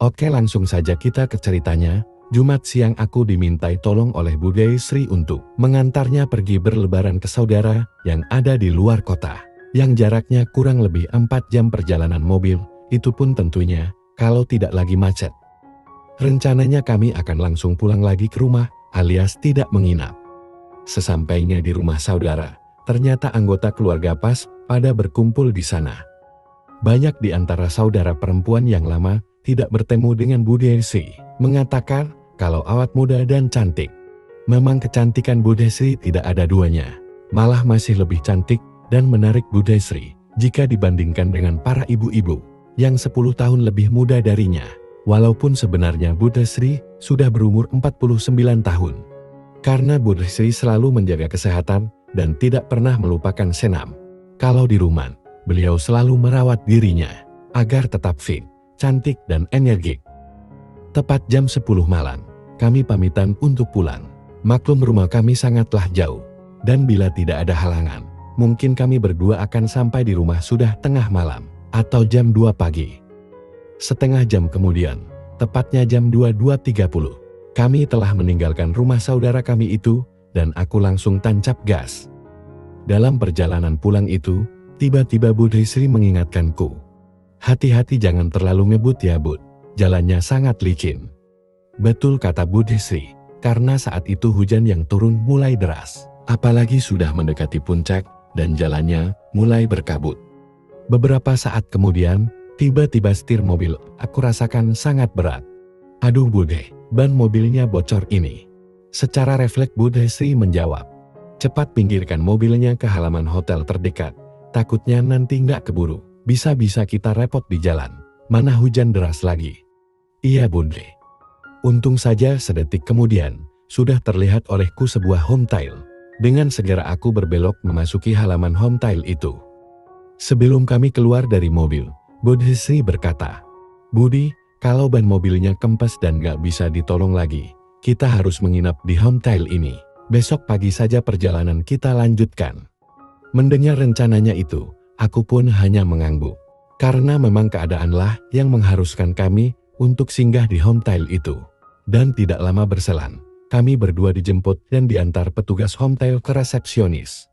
Oke, langsung saja kita ke ceritanya. Jumat siang aku dimintai tolong oleh Bude Sri untuk mengantarnya pergi berlebaran ke saudara yang ada di luar kota, yang jaraknya kurang lebih 4 jam perjalanan mobil, itu pun tentunya kalau tidak lagi macet. Rencananya kami akan langsung pulang lagi ke rumah alias tidak menginap. Sesampainya di rumah saudara, ternyata anggota keluarga pas pada berkumpul di sana. Banyak di antara saudara perempuan yang lama tidak bertemu dengan Bude Sri mengatakan kalau awet muda dan cantik. Memang kecantikan Bude Sri tidak ada duanya, malah masih lebih cantik dan menarik Bude Sri jika dibandingkan dengan para ibu-ibu yang 10 tahun lebih muda darinya. Walaupun sebenarnya Bude Sri sudah berumur 49 tahun. Karena Bude Sri selalu menjaga kesehatan dan tidak pernah melupakan senam. Kalau di rumah, beliau selalu merawat dirinya agar tetap fit, cantik dan energik. Tepat jam 10 malam, kami pamitan untuk pulang. Maklum rumah kami sangatlah jauh, dan bila tidak ada halangan, mungkin kami berdua akan sampai di rumah sudah tengah malam, atau jam 2 pagi. Setengah jam kemudian, tepatnya jam 22.30, kami telah meninggalkan rumah saudara kami itu, dan aku langsung tancap gas. Dalam perjalanan pulang itu, tiba-tiba Bude Sri mengingatkanku, "Hati-hati jangan terlalu ngebut ya Bud, jalannya sangat licin." Betul kata Bude Sri, karena saat itu hujan yang turun mulai deras, apalagi sudah mendekati puncak dan jalannya mulai berkabut. Beberapa saat kemudian, tiba-tiba setir mobil aku rasakan sangat berat. "Aduh Bude, ban mobilnya bocor ini." Secara refleks Bude Sri menjawab, "Cepat pinggirkan mobilnya ke halaman hotel terdekat, takutnya nanti nggak keburu, bisa-bisa kita repot di jalan, mana hujan deras lagi." "Iya Bude." Untung saja sedetik kemudian, sudah terlihat olehku sebuah homestay. Dengan segera aku berbelok memasuki halaman homestay itu. Sebelum kami keluar dari mobil, Bude Sri berkata, "Budi, kalau ban mobilnya kempes dan gak bisa ditolong lagi, kita harus menginap di homestay ini. Besok pagi saja perjalanan kita lanjutkan." Mendengar rencananya itu, aku pun hanya mengangguk. Karena memang keadaanlah yang mengharuskan kami untuk singgah di homestay itu. Dan tidak lama berselang, kami berdua dijemput dan diantar petugas homestay ke resepsionis.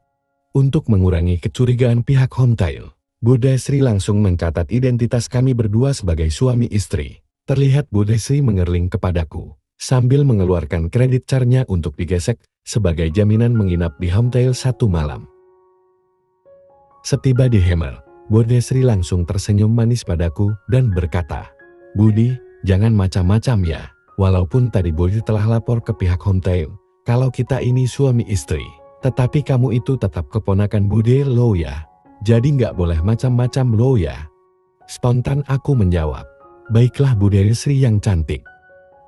Untuk mengurangi kecurigaan pihak homestay, Bude Sri langsung mencatat identitas kami berdua sebagai suami istri. Terlihat Bude Sri mengerling kepadaku, sambil mengeluarkan kredit carnya untuk digesek sebagai jaminan menginap di homestay 1 malam. Setiba di Hemer, Bude Sri langsung tersenyum manis padaku dan berkata, "Budi, jangan macam-macam ya. Walaupun tadi Budi telah lapor ke pihak homestay kalau kita ini suami istri, tetapi kamu itu tetap keponakan Bude lo ya. Jadi nggak boleh macam-macam lo ya." Spontan aku menjawab, "Baiklah Bude Sri yang cantik."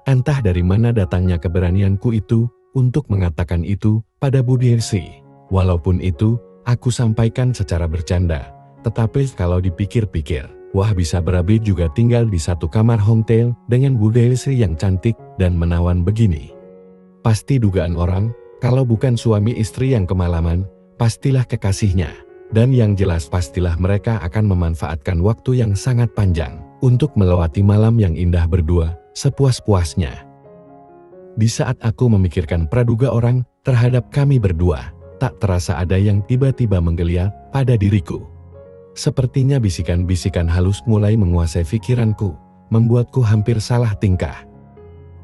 Entah dari mana datangnya keberanianku itu untuk mengatakan itu pada Bude Sri. Walaupun itu aku sampaikan secara bercanda, tetapi kalau dipikir-pikir, wah bisa berabe juga tinggal di satu kamar homestay dengan Bude Sri yang cantik dan menawan begini. Pasti dugaan orang, kalau bukan suami istri yang kemalaman, pastilah kekasihnya. Dan yang jelas pastilah mereka akan memanfaatkan waktu yang sangat panjang untuk melewati malam yang indah berdua, sepuas-puasnya. Di saat aku memikirkan praduga orang terhadap kami berdua, tak terasa ada yang tiba-tiba menggeliat pada diriku. Sepertinya bisikan-bisikan halus mulai menguasai pikiranku, membuatku hampir salah tingkah.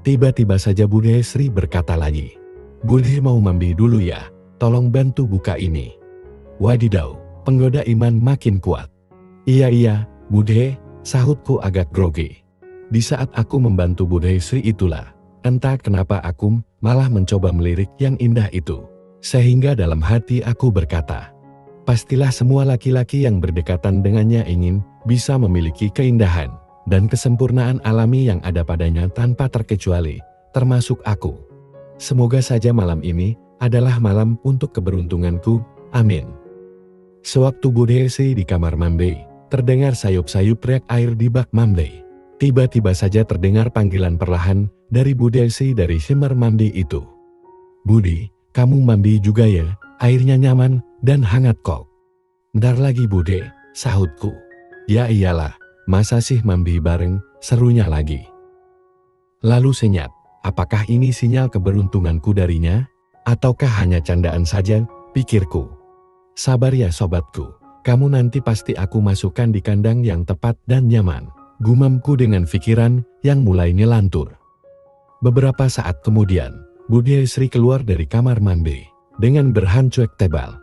Tiba-tiba saja Bude Sri berkata lagi, "Bude mau mandi dulu ya, tolong bantu buka ini." Wadidaw, penggoda iman makin kuat. Iya, Bude, sahutku agak grogi. Di saat aku membantu Bude Sri itulah, entah kenapa aku malah mencoba melirik yang indah itu. Sehingga dalam hati aku berkata, pastilah semua laki-laki yang berdekatan dengannya ingin bisa memiliki keindahan dan kesempurnaan alami yang ada padanya tanpa terkecuali, termasuk aku. Semoga saja malam ini adalah malam untuk keberuntunganku, amin. Sewaktu Bude Sri di kamar mandi, terdengar sayup-sayup riak air di bak mandi. Tiba-tiba saja terdengar panggilan perlahan dari Bude Sri dari kamar mandi itu. "Budi, kamu mandi juga ya, airnya nyaman dan hangat kok." "Bentar lagi Bude," sahutku. "Ya iyalah, masa sih mandi bareng serunya lagi. Lalu senyap, apakah ini sinyal keberuntunganku darinya? Ataukah hanya candaan saja, pikirku. Sabar ya sobatku, kamu nanti pasti aku masukkan di kandang yang tepat dan nyaman. Gumamku dengan pikiran yang mulai nyelantur. Beberapa saat kemudian, Budiasri keluar dari kamar mandi dengan berhan cuek tebal.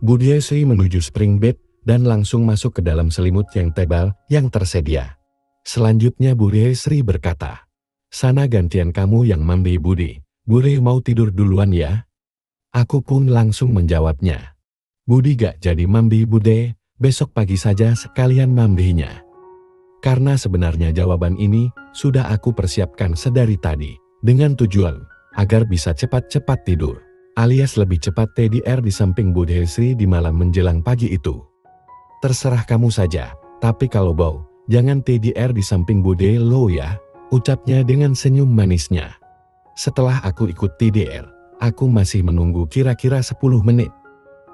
Budiasri menuju spring bed dan langsung masuk ke dalam selimut yang tebal yang tersedia. Selanjutnya Budiasri berkata, "Sana gantian kamu yang mandi Budi. Budi mau tidur duluan ya?" Aku pun langsung menjawabnya. "Budi gak jadi mandi Bude, besok pagi saja sekalian mandinya." Karena sebenarnya jawaban ini sudah aku persiapkan sedari tadi, dengan tujuan agar bisa cepat-cepat tidur, alias lebih cepat TDR di samping Budiasri di malam menjelang pagi itu. "Terserah kamu saja, tapi kalau bau, jangan TDR di samping Bude lo ya," ucapnya dengan senyum manisnya. Setelah aku ikut TDR, aku masih menunggu kira-kira 10 menit.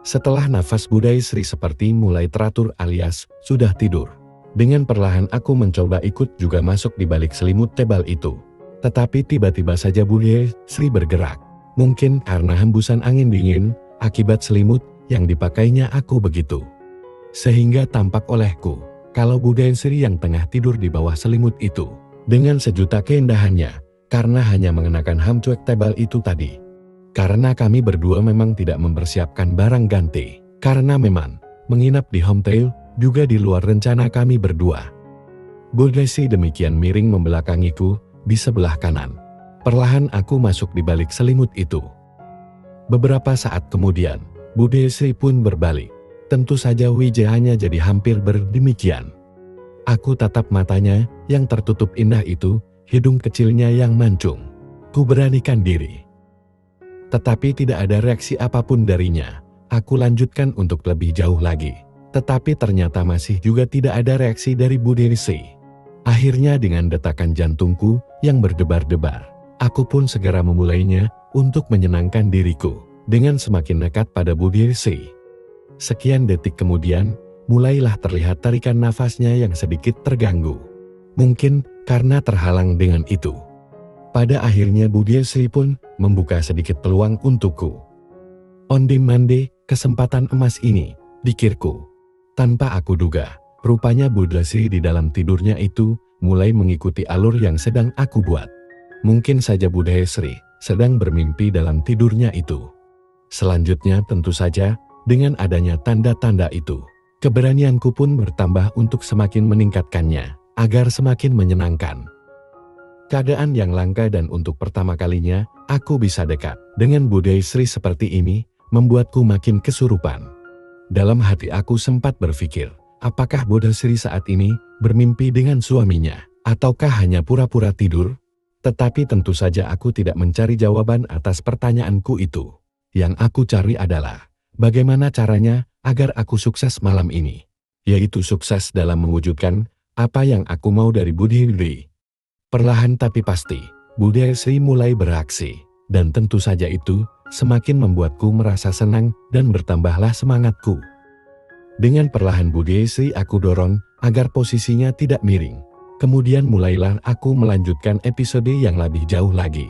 Setelah nafas Budiasri seperti mulai teratur alias sudah tidur, dengan perlahan aku mencoba ikut juga masuk di balik selimut tebal itu. Tetapi tiba-tiba saja Budiasri bergerak. Mungkin karena hembusan angin dingin akibat selimut yang dipakainya aku begitu. Sehingga tampak olehku kalau Budiasri yang tengah tidur di bawah selimut itu dengan sejuta keindahannya karena hanya mengenakan ham cuek tebal itu tadi. Karena kami berdua memang tidak mempersiapkan barang ganti, karena memang menginap di homestay juga di luar rencana kami berdua. Budiasri demikian miring membelakangiku di sebelah kanan. Perlahan aku masuk di balik selimut itu. Beberapa saat kemudian, Budiasri pun berbalik. Tentu saja wajahnya jadi hampir berdemikian. Aku tatap matanya yang tertutup indah itu, hidung kecilnya yang mancung. Ku beranikan diri. Tetapi tidak ada reaksi apapun darinya. Aku lanjutkan untuk lebih jauh lagi. Tetapi ternyata masih juga tidak ada reaksi dari Budiasri. Akhirnya dengan detakan jantungku yang berdebar-debar, aku pun segera memulainya untuk menyenangkan diriku dengan semakin dekat pada Budiasri. Sekian detik kemudian, mulailah terlihat tarikan nafasnya yang sedikit terganggu. Mungkin karena terhalang dengan itu. Pada akhirnya Budiasri pun membuka sedikit peluang untukku. Onde-mande, kesempatan emas ini, pikirku. Tanpa aku duga, rupanya Budiasri di dalam tidurnya itu mulai mengikuti alur yang sedang aku buat. Mungkin saja Budiasri sedang bermimpi dalam tidurnya itu. Selanjutnya tentu saja, dengan adanya tanda-tanda itu, keberanianku pun bertambah untuk semakin meningkatkannya, agar semakin menyenangkan. Keadaan yang langka dan untuk pertama kalinya, aku bisa dekat dengan Budiasri seperti ini, membuatku makin kesurupan. Dalam hati aku sempat berpikir, apakah Budiasri saat ini bermimpi dengan suaminya, ataukah hanya pura-pura tidur? Tetapi tentu saja aku tidak mencari jawaban atas pertanyaanku itu. Yang aku cari adalah, bagaimana caranya agar aku sukses malam ini? Yaitu sukses dalam mewujudkan apa yang aku mau dari Budiasri. Perlahan tapi pasti, Budiasri mulai beraksi. Dan tentu saja itu semakin membuatku merasa senang dan bertambahlah semangatku. Dengan perlahan Budiasri aku dorong agar posisinya tidak miring. Kemudian mulailah aku melanjutkan episode yang lebih jauh lagi.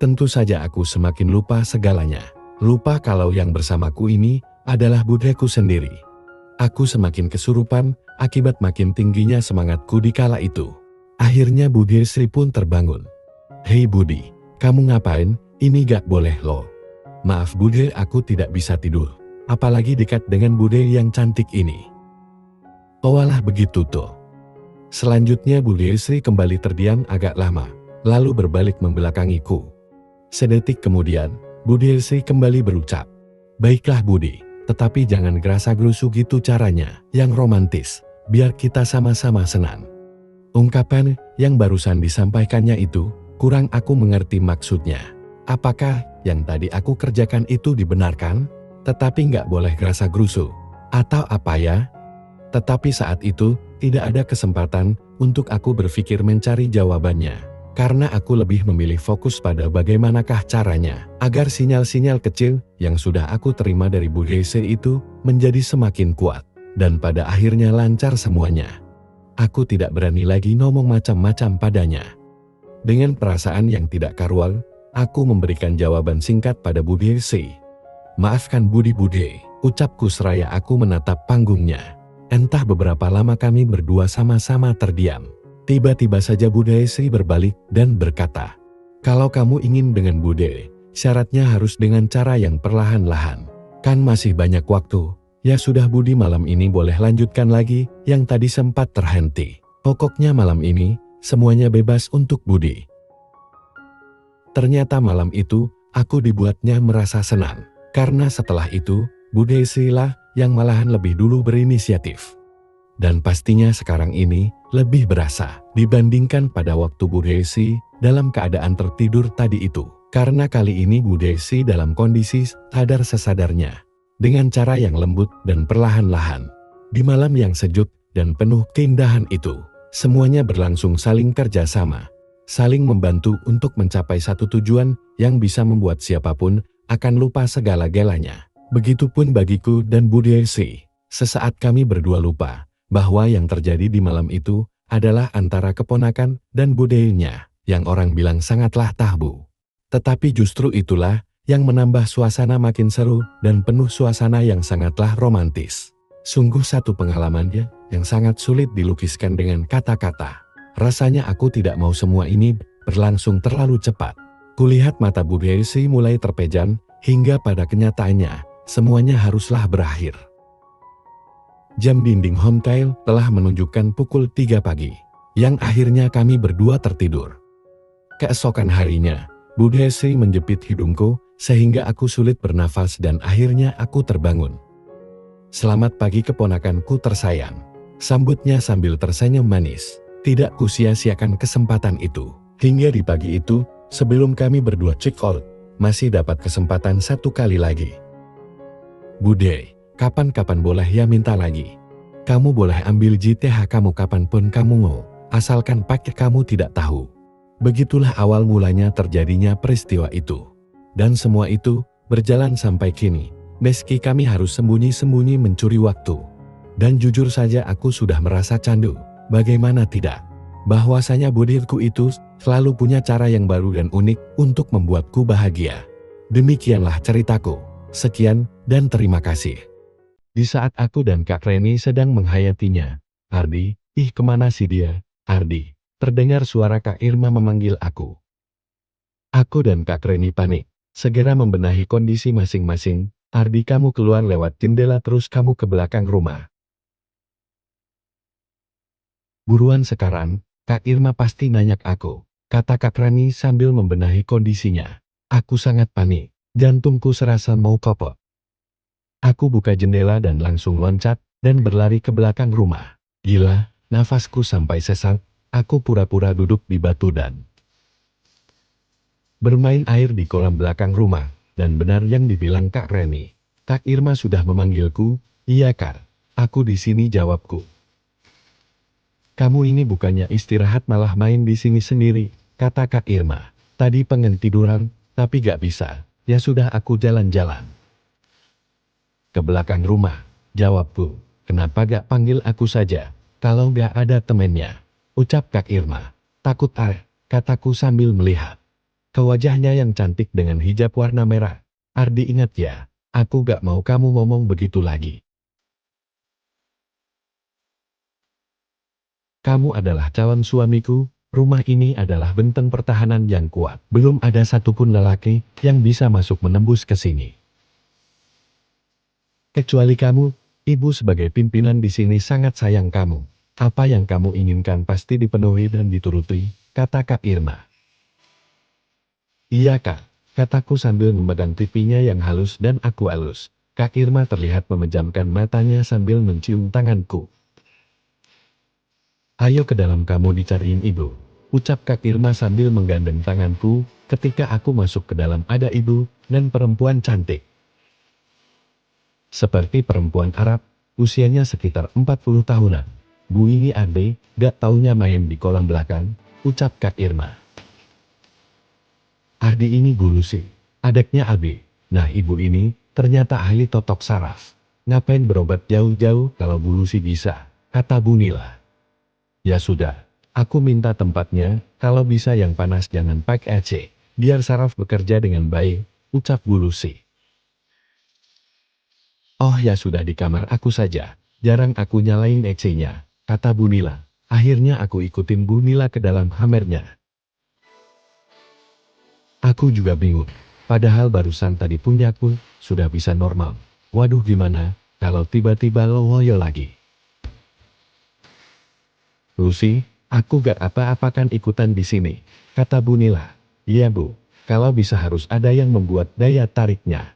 Tentu saja aku semakin lupa segalanya. Lupa kalau yang bersamaku ini adalah Budiku sendiri. Aku semakin kesurupan akibat makin tingginya semangatku di kala itu. Akhirnya Budiasri pun terbangun. "Hei Budi, kamu ngapain? Ini gak boleh loh." "Maaf Budi, aku tidak bisa tidur. Apalagi dekat dengan Budi yang cantik ini." "Oh alah begitu toh." Selanjutnya Budiasri kembali terdiam agak lama, lalu berbalik membelakangiku. Sedetik kemudian, Budiasri kembali berucap, "Baiklah Budi, tetapi jangan gerasa-gerusu gitu caranya, yang romantis, biar kita sama-sama senang." Ungkapan yang barusan disampaikannya itu, kurang aku mengerti maksudnya. Apakah yang tadi aku kerjakan itu dibenarkan, tetapi nggak boleh gerasa-gerusu, atau apa ya? Tetapi saat itu, tidak ada kesempatan untuk aku berpikir mencari jawabannya. Karena aku lebih memilih fokus pada bagaimanakah caranya, agar sinyal-sinyal kecil yang sudah aku terima dari Budiasri itu menjadi semakin kuat, dan pada akhirnya lancar semuanya. Aku tidak berani lagi ngomong macam-macam padanya. Dengan perasaan yang tidak karuan, aku memberikan jawaban singkat pada Bude Si. Maafkan Bude, ucapku seraya aku menatap panggungnya. Entah beberapa lama kami berdua sama-sama terdiam. Tiba-tiba saja Bude Si berbalik dan berkata, "Kalau kamu ingin dengan Bude, syaratnya harus dengan cara yang perlahan-lahan. Kan masih banyak waktu. Ya sudah Budi, malam ini boleh lanjutkan lagi yang tadi sempat terhenti. Pokoknya malam ini, semuanya bebas untuk Budi." Ternyata malam itu, aku dibuatnya merasa senang. Karena setelah itu, Bude Si lah yang malahan lebih dulu berinisiatif. Dan pastinya sekarang ini, lebih berasa dibandingkan pada waktu Bude Si dalam keadaan tertidur tadi itu. Karena kali ini Bude Si dalam kondisi sadar sesadarnya. Dengan cara yang lembut dan perlahan-lahan. Di malam yang sejuk dan penuh keindahan itu, semuanya berlangsung saling kerjasama. Saling membantu untuk mencapai satu tujuan yang bisa membuat siapapun akan lupa segala-galanya. Begitupun bagiku dan Bude Si. Sesaat kami berdua lupa bahwa yang terjadi di malam itu adalah antara keponakan dan budenya yang orang bilang sangatlah tabu. Tetapi justru itulah yang menambah suasana makin seru dan penuh suasana yang sangatlah romantis. Sungguh satu pengalaman yang sangat sulit dilukiskan dengan kata-kata. Rasanya aku tidak mau semua ini berlangsung terlalu cepat. Kulihat mata Bude Si mulai terpejam, hingga pada kenyataannya, semuanya haruslah berakhir. Jam dinding hotel telah menunjukkan pukul 3 pagi, yang akhirnya kami berdua tertidur. Keesokan harinya, Bude Si menjepit hidungku, sehingga aku sulit bernafas dan akhirnya aku terbangun. "Selamat pagi keponakanku tersayang," sambutnya sambil tersenyum manis. Tidak kusia-siakan kesempatan itu. Hingga di pagi itu, sebelum kami berdua check out, masih dapat kesempatan satu kali lagi. "Bude, kapan-kapan boleh ya minta lagi. Kamu boleh ambil JTH kamu kapanpun kamu mau, asalkan pakai kamu tidak tahu." Begitulah awal mulanya terjadinya peristiwa itu. Dan semua itu berjalan sampai kini, meski kami harus sembunyi-sembunyi mencuri waktu. Dan jujur saja aku sudah merasa candu, bagaimana tidak, bahwasanya budirku itu selalu punya cara yang baru dan unik untuk membuatku bahagia. Demikianlah ceritaku. Sekian dan terima kasih. Di saat aku dan Kak Reni sedang menghayatinya, "Ardi, kemana sih dia? Ardi." Terdengar suara Kak Irma memanggil aku. Aku dan Kak Reni panik. Segera membenahi kondisi masing-masing. "Ardi, kamu keluar lewat jendela terus kamu ke belakang rumah. Buruan sekarang, Kak Irma pasti nanyak aku," kata Kak Rani sambil membenahi kondisinya. Aku sangat panik. Jantungku serasa mau kopot. Aku buka jendela dan langsung loncat dan berlari ke belakang rumah. Gila, nafasku sampai sesak. Aku pura-pura duduk di batu dan bermain air di kolam belakang rumah, dan benar yang dibilang Kak Reni. Kak Irma sudah memanggilku. "Iya Kak, aku di sini," jawabku. "Kamu ini bukannya istirahat malah main di sini sendiri," kata Kak Irma. "Tadi pengen tiduran, tapi gak bisa. Ya sudah aku jalan-jalan ke belakang rumah," jawabku. "Kenapa gak panggil aku saja, kalau gak ada temennya?" ucap Kak Irma. "Takut kataku sambil melihat ke wajahnya yang cantik dengan hijab warna merah. "Ardi, ingat ya, aku gak mau kamu ngomong begitu lagi. Kamu adalah calon suamiku, rumah ini adalah benteng pertahanan yang kuat. Belum ada satupun lelaki yang bisa masuk menembus ke sini. Kecuali kamu, ibu sebagai pimpinan di sini sangat sayang kamu. Apa yang kamu inginkan pasti dipenuhi dan dituruti," kata Kak Irma. "Iya Kak," kataku sambil memegang pipinya yang halus dan aku halus. Kak Irma terlihat memejamkan matanya sambil mencium tanganku. "Ayo ke dalam kamu dicariin ibu," ucap Kak Irma sambil menggandeng tanganku. Ketika aku masuk ke dalam ada ibu dan perempuan cantik. Seperti perempuan Arab, usianya sekitar 40 tahunan. "Bu, ini Ade, gak taunya main di kolam belakang," ucap Kak Irma. "Ardi, ini Bu Lucy, adiknya Abi. Nah, ibu ini ternyata ahli totok saraf. Ngapain berobat jauh-jauh kalau Bu Lucy bisa," kata Bu Nila. Ya sudah, aku minta tempatnya, kalau bisa yang panas jangan pakai AC. Biar saraf bekerja dengan baik, ucap Bu Lucy. Oh ya sudah di kamar aku saja, jarang aku nyalain AC-nya, kata Bu Nila. Akhirnya aku ikutin Bu Nila ke dalam kamarnya. Aku juga bingung, padahal barusan tadi punyaku sudah bisa normal. Waduh gimana, kalau tiba-tiba loyo lagi. Lucy, aku gak apa-apakan ikutan di sini, kata Bu Nila. Iya Bu, kalau bisa harus ada yang membuat daya tariknya.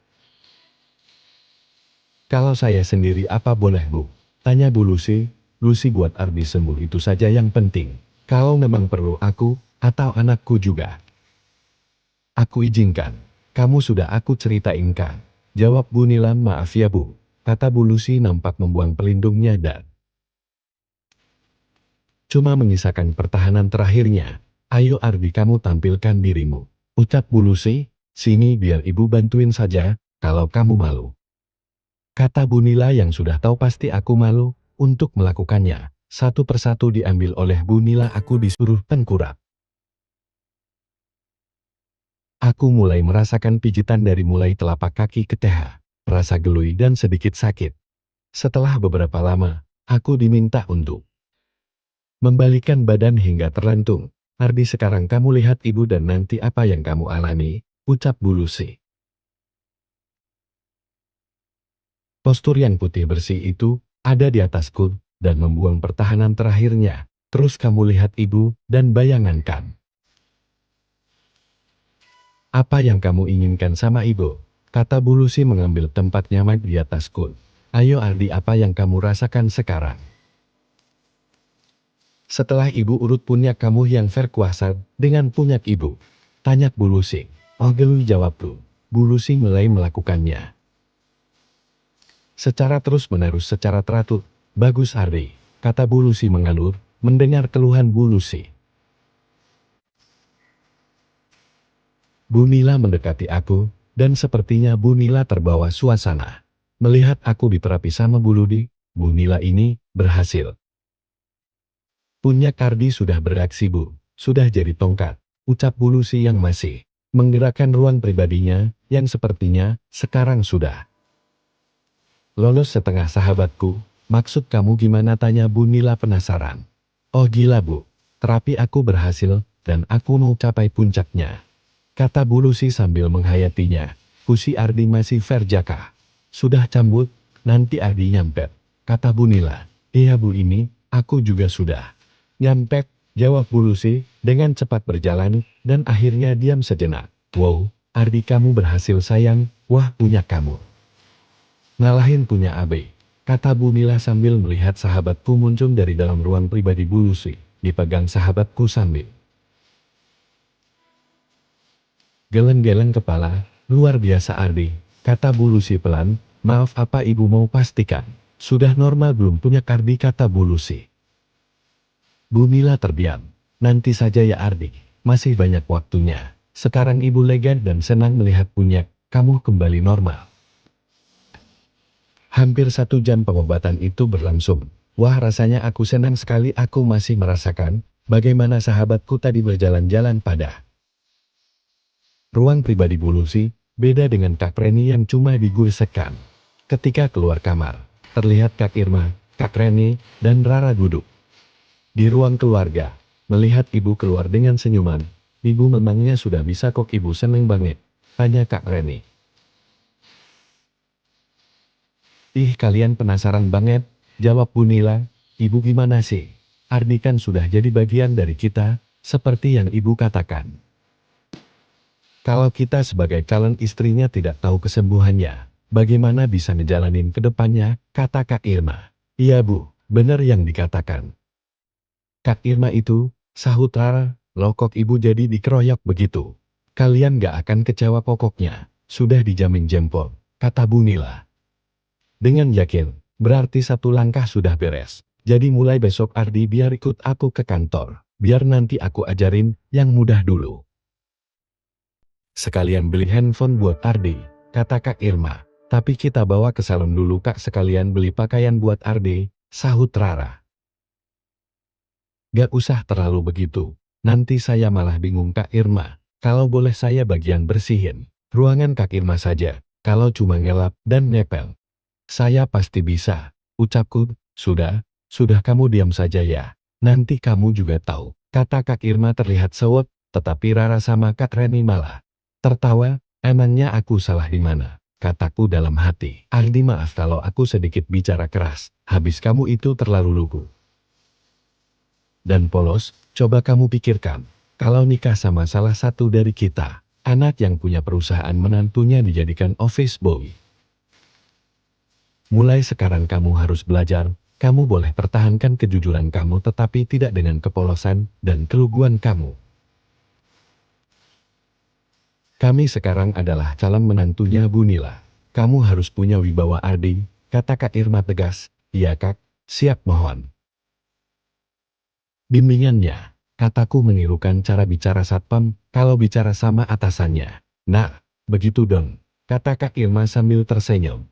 Kalau saya sendiri apa boleh Bu? Tanya Bu Lucy. Lucy buat Ardi sembuh itu saja yang penting. Kalau memang perlu aku, atau anakku juga. Aku izinkan. Kamu sudah aku ceritain kan? Jawab Bu Nila. Maaf ya Bu, kata Bu Lucy nampak membuang pelindungnya dan cuma menyisakan pertahanan terakhirnya. Ayo Ardi kamu tampilkan dirimu, ucap Bu Lucy. Sini biar ibu bantuin saja, kalau kamu malu. Kata Bu Nila yang sudah tahu pasti aku malu, untuk melakukannya. Satu persatu diambil oleh Bu Nila, aku disuruh tengkurap. Aku mulai merasakan pijitan dari mulai telapak kaki ke teha, rasa gelui dan sedikit sakit. Setelah beberapa lama, aku diminta untuk membalikan badan hingga terlantung. Ardi sekarang kamu lihat ibu dan nanti apa yang kamu alami, ucap Bu Lucy. Postur yang putih bersih itu ada di atasku dan membuang pertahanan terakhirnya. Terus kamu lihat ibu dan bayangankan. Apa yang kamu inginkan sama ibu? Kata Bu Lucy mengambil tempat nyaman di atasku. Ayo Ardi apa yang kamu rasakan sekarang? Setelah ibu urut punyak kamu yang berkuasa dengan punyak ibu. Tanya Bu Lucy. Oh gelui jawab Bu. Bu Lucy mulai melakukannya. Secara terus-menerus secara teratur. Bagus Ardi, kata Bu Lucy mengalur, mendengar keluhan Bu Lucy. Bu Nila mendekati aku, dan sepertinya Bu Nila terbawa suasana. Melihat aku diterapi sama Bu Ludi, Bu Nila ini berhasil. Punyak Ardi sudah bereaksi Bu, sudah jadi tongkat, ucap Bu Lucy yang masih menggerakkan ruang pribadinya, yang sepertinya sekarang sudah lolos setengah sahabatku. Maksud kamu gimana tanya Bu Nila penasaran. Oh gila Bu, terapi aku berhasil, dan aku mau capai puncaknya. Kata Bu Lucy sambil menghayatinya. Pusi Ardi masih verjaka. Sudah cambut, nanti Ardi nyampet. Kata Bu Nila. Iya Bu ini, aku juga sudah nyampet, jawab Bu Lucy, dengan cepat berjalan, dan akhirnya diam sejenak. Wow, Ardi kamu berhasil sayang, wah punya kamu. Ngalahin punya Abe, kata Bu Nila sambil melihat sahabatku muncul dari dalam ruang pribadi Bu Lucy, dipegang sahabatku sambil geleng-geleng kepala. Luar biasa Ardi, kata Bu Lucy pelan. Maaf apa ibu mau pastikan, sudah normal belum punya Ardi, kata Bu Lucy. Bu Nila terdiam. Nanti saja ya Ardi, masih banyak waktunya. Sekarang ibu lega dan senang melihat punya kamu kembali normal. Hampir 1 jam pengobatan itu berlangsung. Wah rasanya aku senang sekali, aku masih merasakan bagaimana sahabatku tadi berjalan-jalan pada ruang pribadi Bu Lucy, beda dengan Kak Reni yang cuma digosekkan. Ketika keluar kamar, terlihat Kak Irma, Kak Reni, dan Rara duduk di ruang keluarga. Melihat ibu keluar dengan senyuman, ibu memangnya sudah bisa kok ibu seneng banget, tanya Kak Reni. Ih kalian penasaran banget, jawab Bu Nila. Ibu gimana sih? Ardi kan sudah jadi bagian dari kita, seperti yang ibu katakan. Kalau kita sebagai calon istrinya tidak tahu kesembuhannya, bagaimana bisa ngejalanin ke depannya, kata Kak Irma. Iya Bu, benar yang dikatakan Kak Irma itu, sahut Rara. Loh kok ibu jadi dikeroyok begitu? Kalian gak akan kecewa pokoknya, sudah dijamin jempol, kata Bu Nila. Dengan yakin, berarti 1 langkah sudah beres. Jadi mulai besok Ardi biar ikut aku ke kantor, biar nanti aku ajarin yang mudah dulu. Sekalian beli handphone buat Ardi, kata Kak Irma. Tapi kita bawa ke salon dulu Kak, sekalian beli pakaian buat Ardi, sahut Rara. Gak usah terlalu begitu. Nanti saya malah bingung Kak Irma. Kalau boleh saya bagian bersihin ruangan Kak Irma saja. Kalau cuma ngelap dan nepel, saya pasti bisa. Ucapku, sudah kamu diam saja ya. Nanti kamu juga tahu. Kata Kak Irma terlihat sewot, tetapi Rara sama Kak Reni malah tertawa. Emangnya aku salah di mana? Kataku dalam hati. Ardi, maaf kalau aku sedikit bicara keras. Habis kamu itu terlalu lugu dan polos. Coba kamu pikirkan, kalau nikah sama salah satu dari kita, anak yang punya perusahaan menantunya dijadikan office boy. Mulai sekarang kamu harus belajar, kamu boleh pertahankan kejujuran kamu tetapi tidak dengan kepolosan dan keluguan kamu. Kami sekarang adalah calon menantunya Bu Nila. Kamu harus punya wibawa Ardi, kata Kak Irma tegas. Iya Kak, siap mohon. Bimbingannya, kataku menirukan cara bicara satpam kalau bicara sama atasannya. Nah, begitu dong, kata Kak Irma sambil tersenyum.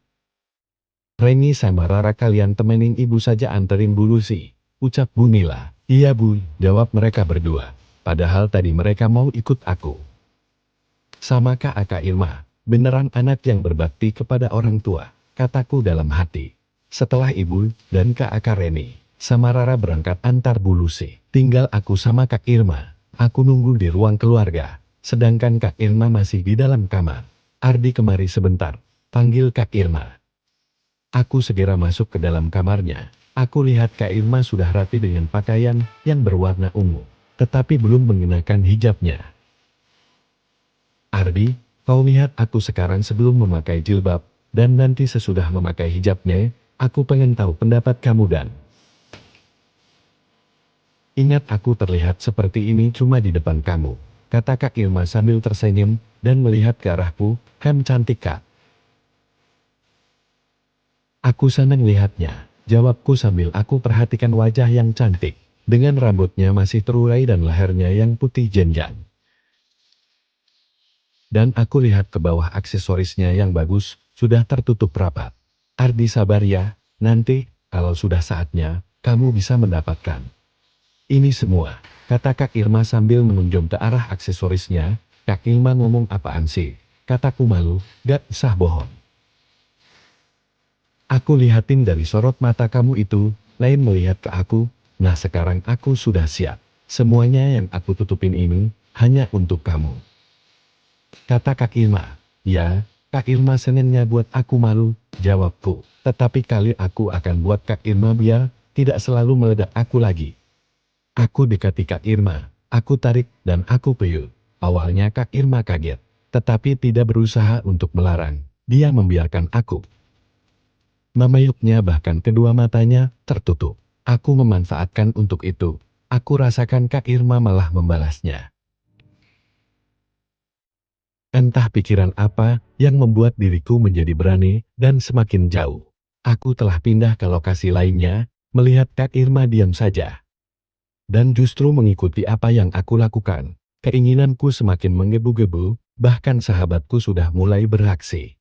Reni sama Rara kalian temenin ibu saja anterin Bu Lucy, ucap Bu Nila. Iya Bu, jawab mereka berdua. Padahal tadi mereka mau ikut aku. Sama Kak Irma, beneran anak yang berbakti kepada orang tua, kataku dalam hati. Setelah ibu dan Kak Reni sama Rara berangkat antar Bu Lucy, tinggal aku sama Kak Irma. Aku nunggu di ruang keluarga, sedangkan Kak Irma masih di dalam kamar. Ardi kemari sebentar, panggil Kak Irma. Aku segera masuk ke dalam kamarnya. Aku lihat Kak Irma sudah rapi dengan pakaian yang berwarna ungu, tetapi belum mengenakan hijabnya. Ardi, kau lihat aku sekarang sebelum memakai jilbab, dan nanti sesudah memakai hijabnya. Aku pengen tahu pendapat kamu dan ingat aku terlihat seperti ini cuma di depan kamu, kata Kak Irma sambil tersenyum dan melihat ke arahku. Cantik Kak. Aku senang lihatnya, jawabku sambil aku perhatikan wajah yang cantik, dengan rambutnya masih terurai dan lehernya yang putih jenjang. Dan aku lihat ke bawah aksesorisnya yang bagus, sudah tertutup rapat. Ardi sabar ya, nanti, kalau sudah saatnya, kamu bisa mendapatkan ini semua, kata Kak Irma sambil menunjuk ke arah aksesorisnya. Kak Irma ngomong apaan sih? Kataku malu, gak usah bohong. Aku lihatin dari sorot mata kamu itu, lain melihat ke aku. Nah sekarang aku sudah siap. Semuanya yang aku tutupin ini, hanya untuk kamu. Kata Kak Irma. Ya, Kak Irma senennya buat aku malu, jawabku. Tetapi kali aku akan buat Kak Irma biar tidak selalu meledak aku lagi. Aku dekati Kak Irma, aku tarik dan aku peluk. Awalnya Kak Irma kaget, tetapi tidak berusaha untuk melarang. Dia membiarkan aku memeluknya, bahkan kedua matanya tertutup. Aku memanfaatkan untuk itu. Aku rasakan Kak Irma malah membalasnya. Entah pikiran apa yang membuat diriku menjadi berani dan semakin jauh. Aku telah pindah ke lokasi lainnya, melihat Kak Irma diam saja. Dan justru mengikuti apa yang aku lakukan. Keinginanku semakin menggebu-gebu, bahkan sahabatku sudah mulai beraksi.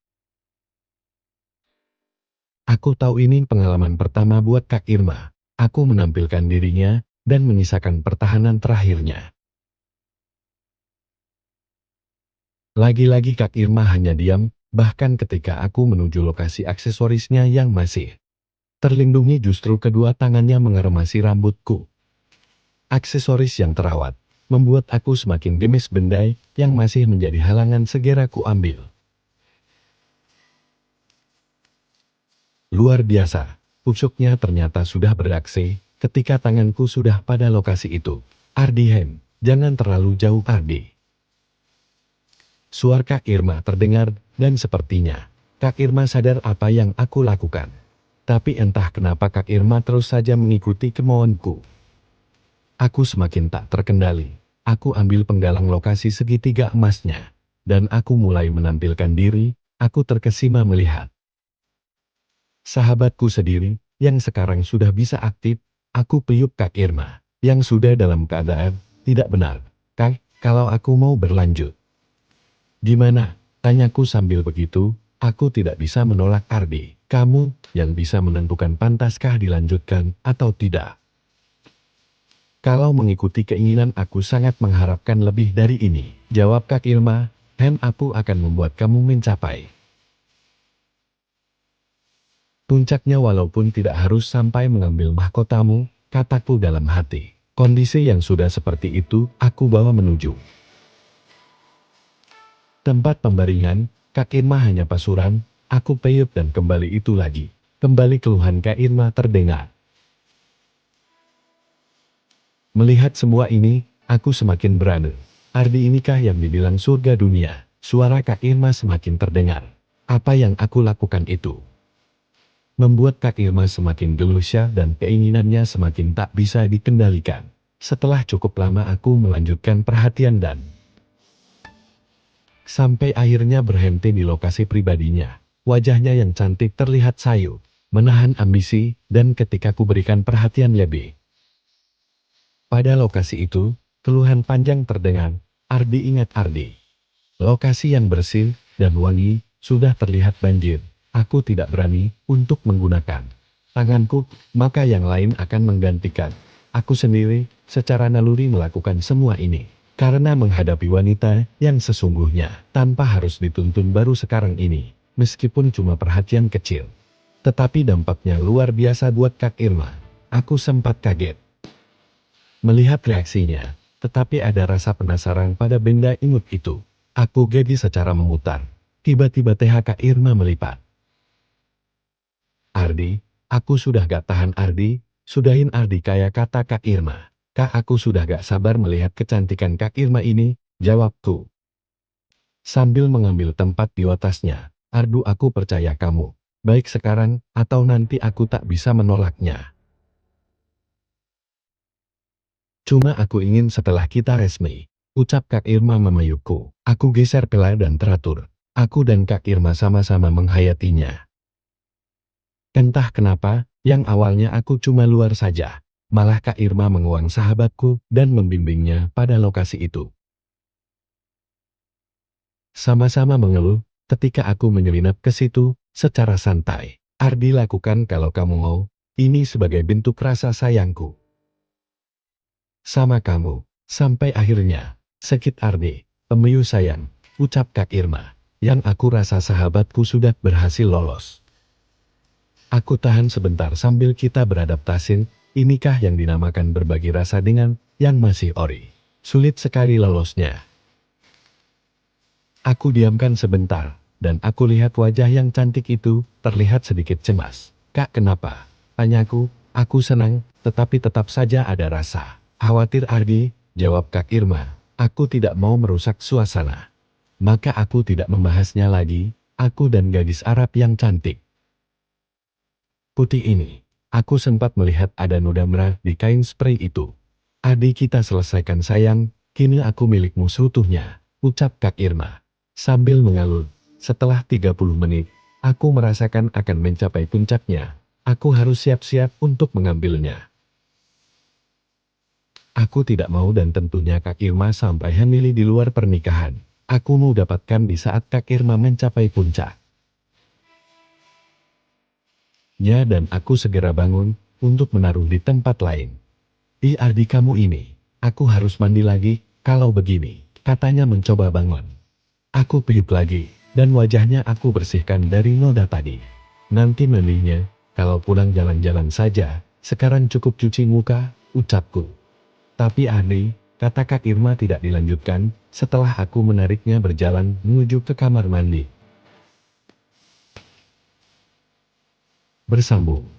Aku tahu ini pengalaman pertama buat Kak Irma. Aku menampilkan dirinya dan menyisakan pertahanan terakhirnya. Lagi-lagi Kak Irma hanya diam, bahkan ketika aku menuju lokasi aksesorisnya yang masih terlindungi, justru kedua tangannya mengeremasi rambutku. Aksesoris yang terawat membuat aku semakin gemes. Benda yang masih menjadi halangan segera ku ambil. Luar biasa, pucuknya ternyata sudah beraksi ketika tanganku sudah pada lokasi itu. Ardi, jangan terlalu jauh Ardi. Suara Kak Irma terdengar, dan sepertinya Kak Irma sadar apa yang aku lakukan. Tapi entah kenapa Kak Irma terus saja mengikuti kemauanku. Aku semakin tak terkendali. Aku ambil penggalang lokasi segitiga emasnya, dan aku mulai menampilkan diri. Aku terkesima melihat sahabatku sendiri, yang sekarang sudah bisa aktif. Aku peluk Kak Irma, yang sudah dalam keadaan tidak benar. Kak, kalau aku mau berlanjut, gimana? Tanyaku sambil begitu. Aku tidak bisa menolak Ardi. Kamu yang bisa menentukan pantaskah dilanjutkan atau tidak. Kalau mengikuti keinginan aku sangat mengharapkan lebih dari ini. Jawab Kak Irma, dan aku akan membuat kamu mencapai puncaknya walaupun tidak harus sampai mengambil mahkotamu, kataku dalam hati. Kondisi yang sudah seperti itu, aku bawa menuju tempat pembaringan. Kak Irma hanya pasuran, aku peyup dan kembali itu lagi. Kembali keluhan Kak Irma terdengar. Melihat semua ini, aku semakin berani. Ardi inikah yang dibilang surga dunia? Suara Kak Irma semakin terdengar. Apa yang aku lakukan itu membuat Kak Irma semakin gelisah dan keinginannya semakin tak bisa dikendalikan. Setelah cukup lama aku melanjutkan perhatian dan sampai akhirnya berhenti di lokasi pribadinya. Wajahnya yang cantik terlihat sayu, menahan ambisi, dan ketika ku berikan perhatian lebih pada lokasi itu, keluhan panjang terdengar. Ardi, ingat Ardi. Lokasi yang bersih dan wangi sudah terlihat banjir. Aku tidak berani untuk menggunakan tanganku, maka yang lain akan menggantikan. Aku sendiri secara naluri melakukan semua ini. Karena menghadapi wanita yang sesungguhnya tanpa harus dituntun baru sekarang ini. Meskipun cuma perhatian kecil. Tetapi dampaknya luar biasa buat Kak Irma. Aku sempat kaget melihat reaksinya. Tetapi ada rasa penasaran pada benda imut itu. Aku gedi secara memutar. Tiba-tiba Kak Irma melipat. Ardi, aku sudah gak tahan Ardi. Sudahin Ardi, kayak kata Kak Irma. Kak, aku sudah gak sabar melihat kecantikan Kak Irma ini, jawabku. Sambil mengambil tempat di atasnya. Ardu, aku percaya kamu. Baik sekarang, atau nanti aku tak bisa menolaknya. Cuma aku ingin setelah kita resmi. Ucap Kak Irma memayukku. Aku geser pela dan teratur. Aku dan Kak Irma sama-sama menghayatinya. Entah kenapa, yang awalnya aku cuma luar saja. Malah Kak Irma menguang sahabatku dan membimbingnya pada lokasi itu. Sama-sama mengeluh, ketika aku menyelinap ke situ, secara santai. Ardi, lakukan kalau kamu mau, ini sebagai bentuk rasa sayangku sama kamu. Sampai akhirnya, sekit Ardi, pemiu sayang, ucap Kak Irma, yang aku rasa sahabatku sudah berhasil lolos. Aku tahan sebentar sambil kita beradaptasi. Inikah yang dinamakan berbagi rasa dengan yang masih ori. Sulit sekali lolosnya. Aku diamkan sebentar, dan aku lihat wajah yang cantik itu terlihat sedikit cemas. Kak, kenapa? Tanyaku. Aku senang, tetapi tetap saja ada rasa khawatir Ardi, jawab Kak Irma. Aku tidak mau merusak suasana. Maka aku tidak membahasnya lagi. Aku dan gadis Arab yang cantik putih ini. Aku sempat melihat ada noda merah di kain spray itu. Adi, kita selesaikan sayang, kini aku milikmu seutuhnya, ucap Kak Irma. Sambil mengalun, setelah 30 menit, aku merasakan akan mencapai puncaknya. Aku harus siap-siap untuk mengambilnya. Aku tidak mau dan tentunya Kak Irma sampai hamili di luar pernikahan. Aku mau dapatkan di saat Kak Irma mencapai puncak. Ya, dan aku segera bangun untuk menaruh di tempat lain. Ardi, kamu ini, aku harus mandi lagi, kalau begini, katanya mencoba bangun. Aku pihit lagi, dan wajahnya aku bersihkan dari noda tadi. Nanti mandinya, kalau pulang jalan-jalan saja, sekarang cukup cuci muka, ucapku. Tapi Ardi, kata Kak Irma tidak dilanjutkan, setelah aku menariknya berjalan menuju ke kamar mandi. Bersambung.